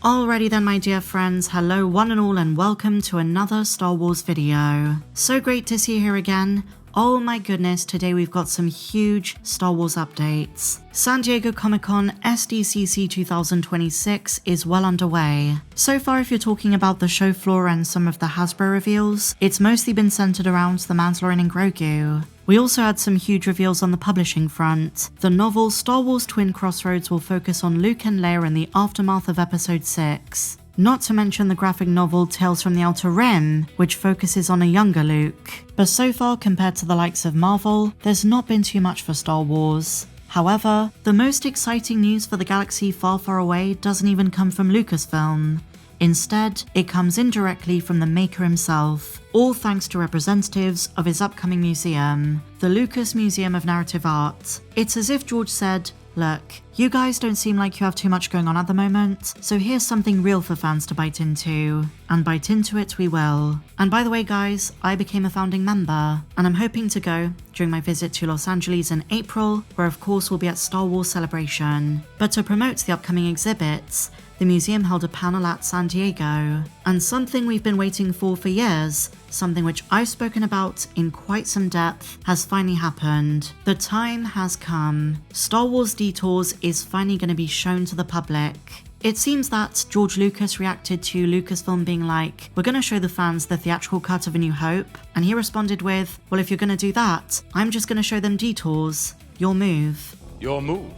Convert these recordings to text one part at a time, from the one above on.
Alrighty then, my dear friends, hello one and all and welcome to another Star Wars video. So great to see you here again. Oh my goodness, today we've got some huge Star Wars updates. San Diego Comic-Con SDCC 2026 is well underway. So far, if you're talking about the show floor and some of the Hasbro reveals, it's mostly been centered around the Mandalorian and Grogu. We also had some huge reveals on the publishing front. The novel Star Wars Twin Crossroads will focus on Luke and Leia in the aftermath of Episode 6. Not to mention the graphic novel Tales from the Outer Rim, which focuses on a younger Luke. But so far, compared to the likes of Marvel, there's not been too much for Star Wars. However, the most exciting news for the galaxy far, far away doesn't even come from Lucasfilm. Instead, it comes indirectly from the maker himself, all thanks to representatives of his upcoming museum, the Lucas Museum of Narrative Art. It's as if George said, "Look, you guys don't seem like you have too much going on at the moment, so here's something real for fans to bite into. And bite into it we will." And by the way guys, I became a founding member, and I'm hoping to go during my visit to Los Angeles in April, where of course we'll be at Star Wars Celebration. But to promote the upcoming exhibits, the museum held a panel at San Diego. And something we've been waiting for years, something which I've spoken about in quite some depth, has finally happened. The time has come. Star Wars Detours is finally going to be shown to the public. It seems that George Lucas reacted to Lucasfilm being like, "We're going to show the fans the theatrical cut of A New Hope," and he responded with, "Well, if you're going to do that, I'm just going to show them Detours. Your move." Your move.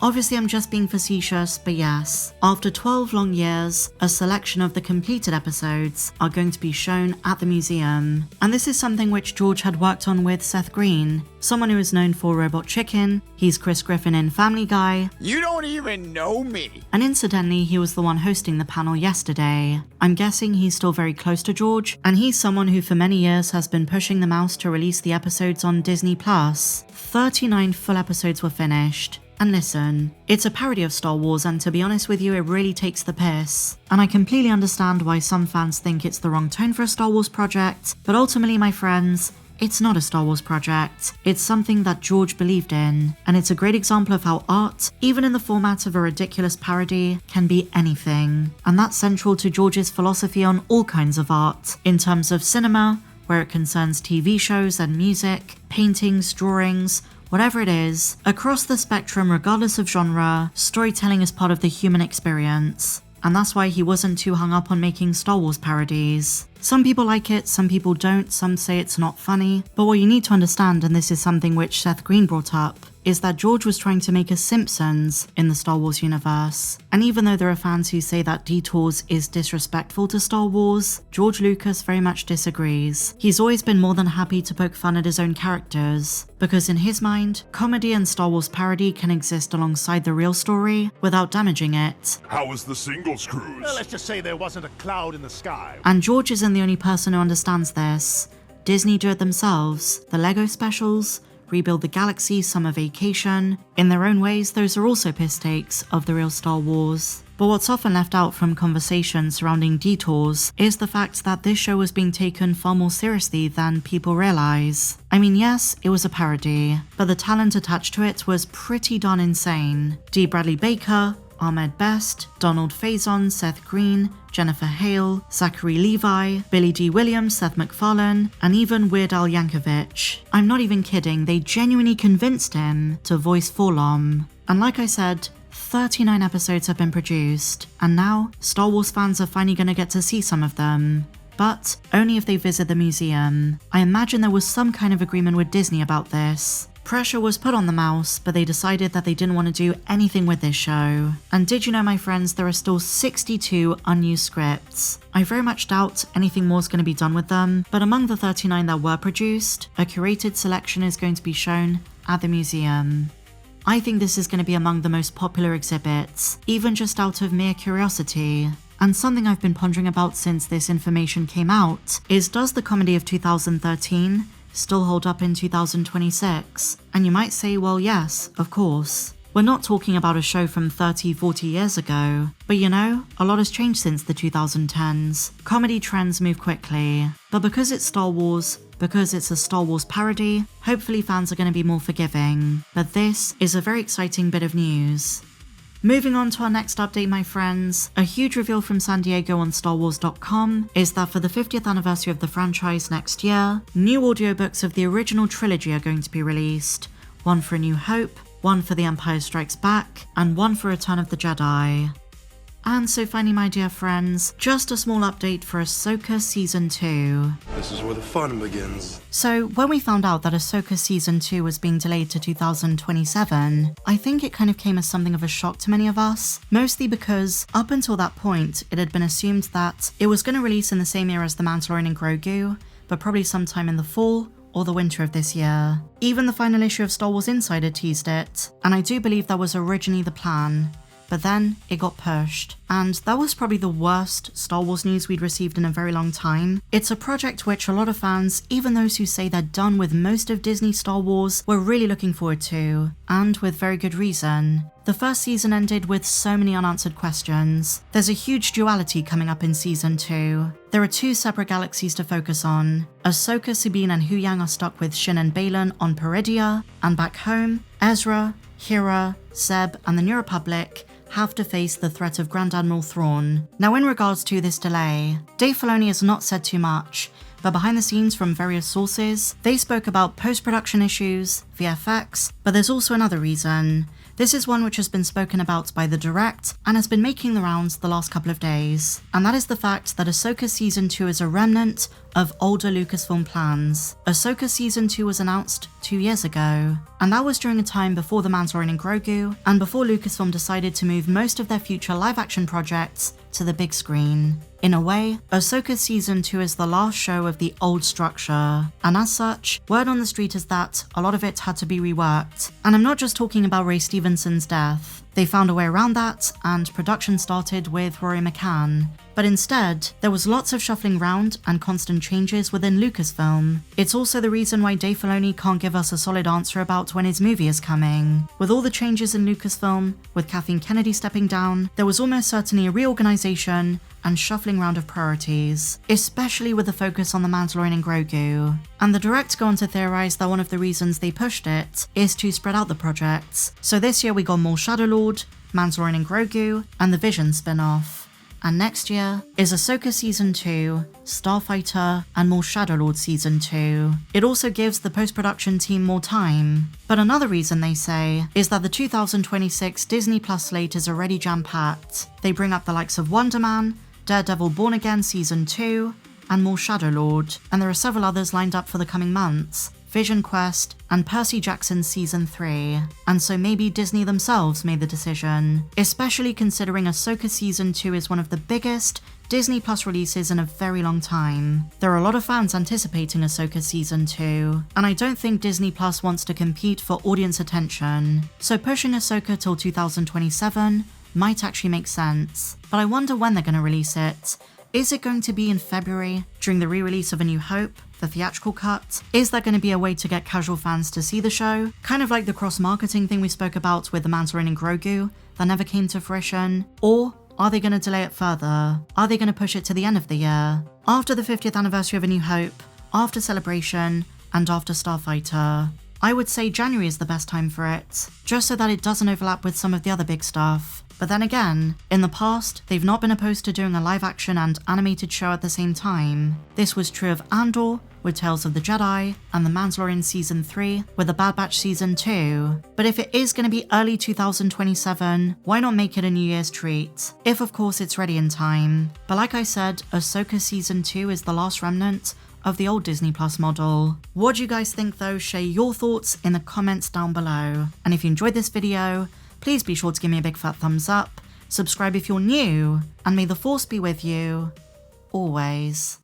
Obviously I'm just being facetious, but yes, after 12 long years, a selection of the completed episodes are going to be shown at the museum. And this is something which George had worked on with Seth Green, someone who is known for Robot Chicken. He's Chris Griffin in Family Guy. You don't even know me. And incidentally, he was the one hosting the panel yesterday. I'm guessing he's still very close to George, and he's someone who for many years has been pushing the mouse to release the episodes on Disney+. 39 full episodes were finished. And listen, it's a parody of Star Wars, and to be honest with you, it really takes the piss. And I completely understand why some fans think it's the wrong tone for a Star Wars project, but ultimately, my friends, it's not a Star Wars project. It's something that George believed in, and it's a great example of how art, even in the format of a ridiculous parody, can be anything. And that's central to George's philosophy on all kinds of art, in terms of cinema, where it concerns TV shows and music, paintings, drawings, whatever it is, across the spectrum regardless of genre, storytelling is part of the human experience. And that's why he wasn't too hung up on making Star Wars parodies. Some people like it, some people don't, some say it's not funny, but what you need to understand, and this is something which Seth Green brought up, is that George was trying to make a Simpsons in the Star Wars universe. And even though there are fans who say that Detours is disrespectful to Star Wars, George Lucas very much disagrees. He's always been more than happy to poke fun at his own characters, because in his mind, comedy and Star Wars parody can exist alongside the real story without damaging it. How was the singles cruise? Well, let's just say there wasn't a cloud in the sky. And George isn't the only person who understands this. Disney do it themselves. The Lego specials, Rebuild the Galaxy, Summer Vacation. In their own ways, those are also piss takes of the real Star Wars. But what's often left out from conversations surrounding Detours is the fact that this show was being taken far more seriously than people realize. I mean, yes, it was a parody, but the talent attached to it was pretty darn insane. D. Bradley Baker, Ahmed Best, Donald Faison, Seth Green, Jennifer Hale, Zachary Levi, Billy D. Williams, Seth MacFarlane, and even Weird Al Yankovic. I'm not even kidding, they genuinely convinced him to voice Forlom. And like I said, 39 episodes have been produced, and now Star Wars fans are finally going to get to see some of them. But only if they visit the museum. I imagine there was some kind of agreement with Disney about this. Pressure was put on the mouse, but they decided that they didn't want to do anything with this show. And did you know, my friends, there are still 62 unused scripts. I very much doubt anything more is going to be done with them, but among the 39 that were produced, a curated selection is going to be shown at the museum. I think this is going to be among the most popular exhibits, even just out of mere curiosity. And something I've been pondering about since this information came out is, does the comedy of 2013 still hold up in 2026? And you might say, well, yes, of course. We're not talking about a show from 30, 40 years ago, but you know, a lot has changed since the 2010s. Comedy trends move quickly, but because it's Star Wars, because it's a Star Wars parody, hopefully fans are going to be more forgiving. But this is a very exciting bit of news. Moving on to our next update, my friends, a huge reveal from San Diego on StarWars.com is that for the 50th anniversary of the franchise next year, new audiobooks of the original trilogy are going to be released. One for A New Hope, one for The Empire Strikes Back, and one for Return of the Jedi. And so finally, my dear friends, just a small update for Ahsoka Season 2. This is where the fun begins. So when we found out that Ahsoka Season 2 was being delayed to 2027, I think it kind of came as something of a shock to many of us, mostly because up until that point, it had been assumed that it was going to release in the same year as The Mandalorian and Grogu, but probably sometime in the fall or the winter of this year. Even the final issue of Star Wars Insider teased it, and I do believe that was originally the plan. But then it got pushed, and that was probably the worst Star Wars news we'd received in a very long time. It's a project which a lot of fans, even those who say they're done with most of Disney Star Wars, were really looking forward to, and with very good reason. The first season ended with so many unanswered questions. There's a huge duality coming up in Season 2. There are two separate galaxies to focus on. Ahsoka, Sabine, and Huyang are stuck with Shin and Baylan on Peridia, and back home, Ezra, Hera, Zeb, and the New Republic have to face the threat of Grand Admiral Thrawn. Now, in regards to this delay, Dave Filoni has not said too much, but behind the scenes from various sources, they spoke about post-production issues, VFX, but there's also another reason. This is one which has been spoken about by the direct and has been making the rounds the last couple of days, and that is the fact that Ahsoka Season 2 is a remnant of older Lucasfilm plans. Ahsoka Season 2 was announced 2 years ago, and that was during a time before The Mandalorian and Grogu, and before Lucasfilm decided to move most of their future live-action projects to the big screen. In a way, Ahsoka Season 2 is the last show of the old structure, and as such, word on the street is that a lot of it had to be reworked. And I'm not just talking about Ray Stevenson's death. They found a way around that, and production started with Rory McCann. But instead, there was lots of shuffling around and constant changes within Lucasfilm. It's also the reason why Dave Filoni can't give us a solid answer about when his movie is coming. With all the changes in Lucasfilm, with Kathleen Kennedy stepping down, there was almost certainly a reorganization and shuffling round of priorities, especially with the focus on The Mandalorian and Grogu. And the direct go on to theorize that one of the reasons they pushed it is to spread out the projects. So this year we got more Shadow Lord, Mandalorian and Grogu, and the Vision spin-off. And next year is Ahsoka Season 2, Starfighter, and more Shadow Lord Season 2. It also gives the post-production team more time. But another reason they say is that the 2026 Disney Plus slate is already jam-packed. They bring up the likes of Wonder Man, Daredevil Born Again Season 2, and more Shadow Lord, and there are several others lined up for the coming months. Vision Quest, and Percy Jackson Season 3, and so maybe Disney themselves made the decision, especially considering Ahsoka Season 2 is one of the biggest Disney Plus releases in a very long time. There are a lot of fans anticipating Ahsoka Season 2, and I don't think Disney Plus wants to compete for audience attention, so pushing Ahsoka till 2027 might actually make sense, but I wonder when they're going to release it. Is it going to be in February, during the re-release of A New Hope, the theatrical cut? Is that going to be a way to get casual fans to see the show? Kind of like the cross-marketing thing we spoke about with The Mandalorian and Grogu that never came to fruition? Or are they going to delay it further? Are they going to push it to the end of the year? After the 50th anniversary of A New Hope, after Celebration, and after Starfighter? I would say January is the best time for it, just so that it doesn't overlap with some of the other big stuff. But then again, in the past, they've not been opposed to doing a live-action and animated show at the same time. This was true of Andor, with Tales of the Jedi, and The Mandalorian Season 3, with The Bad Batch Season 2. But if it is going to be early 2027, why not make it a New Year's treat? If of course it's ready in time. But like I said, Ahsoka Season 2 is the last remnant of the old Disney Plus model. What do you guys think though? Share your thoughts in the comments down below. And if you enjoyed this video, please be sure to give me a big fat thumbs up, subscribe if you're new, and may the Force be with you, always.